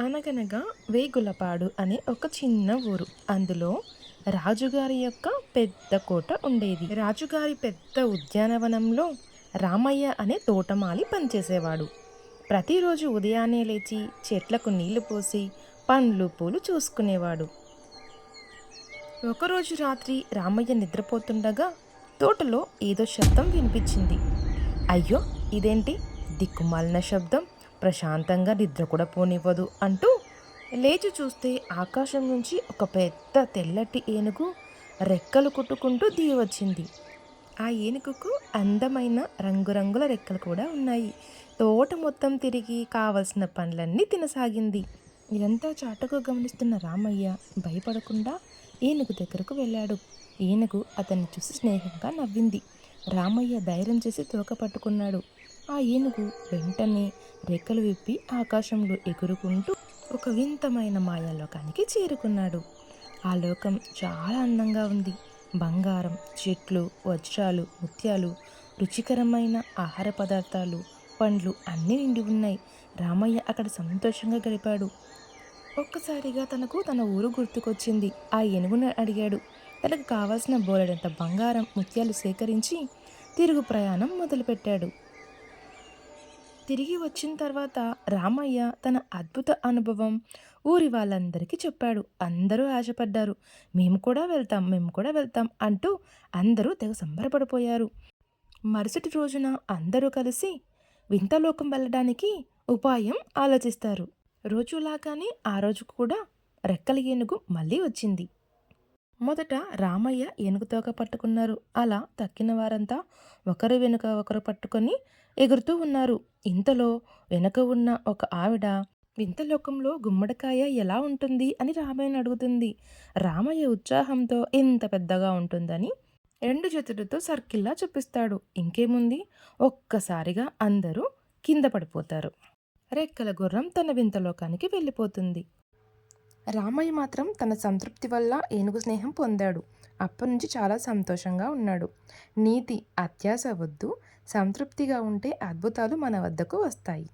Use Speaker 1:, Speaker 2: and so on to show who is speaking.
Speaker 1: అనగనగా వేగులపాడు అనే ఒక చిన్న ఊరు. అందులో రాజుగారి యొక్క పెద్ద కోట ఉండేది. రాజుగారి పెద్ద ఉద్యానవనంలో రామయ్య అనే తోటమాలి పనిచేసేవాడు. ప్రతిరోజు ఉదయాన్నే లేచి చెట్లకు నీళ్లు పోసి పండ్లు పూలు చూసుకునేవాడు. ఒకరోజు రాత్రి రామయ్య నిద్రపోతుండగా తోటలో ఏదో శబ్దం వినిపించింది. అయ్యో, ఇదేంటి దిక్కుమాలిన శబ్దం, ప్రశాంతంగా నిద్ర కూడా పోనివ్వదు అంటూ లేచి చూస్తే ఆకాశం నుంచి ఒక పెద్ద తెల్లటి ఏనుగు రెక్కలు కుట్టుకుంటూ దిగి వచ్చింది. ఆ ఏనుగుకు అందమైన రంగురంగుల రెక్కలు కూడా ఉన్నాయి. తోట మొత్తం తిరిగి కావలసిన పండ్లన్నీ తినసాగింది. ఇదంతా చాటుగా గమనిస్తున్న రామయ్య భయపడకుండా ఏనుగు దగ్గరకు వెళ్ళాడు. ఏనుగు అతన్ని చూసి స్నేహంగా నవ్వింది. రామయ్య ధైర్యం చేసి తోక పట్టుకున్నాడు. ఆ ఏనుగు వెంటనే రెక్కలు విప్పి ఆకాశంలో ఎగురుకుంటూ ఒక వింతమైన మాయాలోకానికి చేరుకున్నాడు. ఆ లోకం చాలా అందంగా ఉంది. బంగారం, చెట్లు, వజ్రాలు, ముత్యాలు, రుచికరమైన ఆహార పదార్థాలు, పండ్లు అన్నీ నిండి ఉన్నాయి. రామయ్య అక్కడ సంతోషంగా గడిపాడు. ఒక్కసారిగా తనకు తన ఊరు గుర్తుకొచ్చింది. ఆ ఏనుగును అడిగాడు. తనకు కావాల్సిన బోలెడంత బంగారం, ముత్యాలు సేకరించి తిరుగు ప్రయాణం మొదలుపెట్టాడు. తిరిగి వచ్చిన తర్వాత రామయ్య తన అద్భుత అనుభవం ఊరి వాళ్ళందరికీ చెప్పాడు. అందరూ ఆశపడ్డారు. మేము కూడా వెళ్తాం అంటూ అందరూ తెగ సంబరపడిపోయారు. మరుసటి రోజున అందరూ కలిసి వింతలోకం వెళ్ళడానికి ఉపాయం ఆలోచిస్తారు. రోజులాగానే ఆ రోజు కూడా రెక్కల ఏనుగు మళ్ళీ వచ్చింది. మొదట రామయ్య ఏనుగు తోక పట్టుకున్నారు. అలా తక్కిన వారంతా ఒకరు వెనుక ఒకరు పట్టుకొని ఎగురుతూ ఉన్నారు. ఇంతలో వెనుక ఉన్న ఒక ఆవిడ వింతలోకంలో గుమ్మడికాయ ఎలా ఉంటుంది అని రామయ్యని అడుగుతుంది. రామయ్య ఉత్సాహంతో ఎంత పెద్దగా ఉంటుందని రెండు చేతులతో సర్కిల్లా చూపిస్తాడు. ఇంకేముంది, ఒక్కసారిగా అందరూ కింద పడిపోతారు. రెక్కల గుర్రం తన వింతలోకానికి వెళ్ళిపోతుంది. రామయ్య మాత్రం తన సంతృప్తి వల్ల ఏనుగు స్నేహం పొందాడు. అప్పటి నుంచి చాలా సంతోషంగా ఉన్నాడు. నీతి: అత్యాశ వద్దు, సంతృప్తిగా ఉంటే అద్భుతాలు మన వద్దకు వస్తాయి.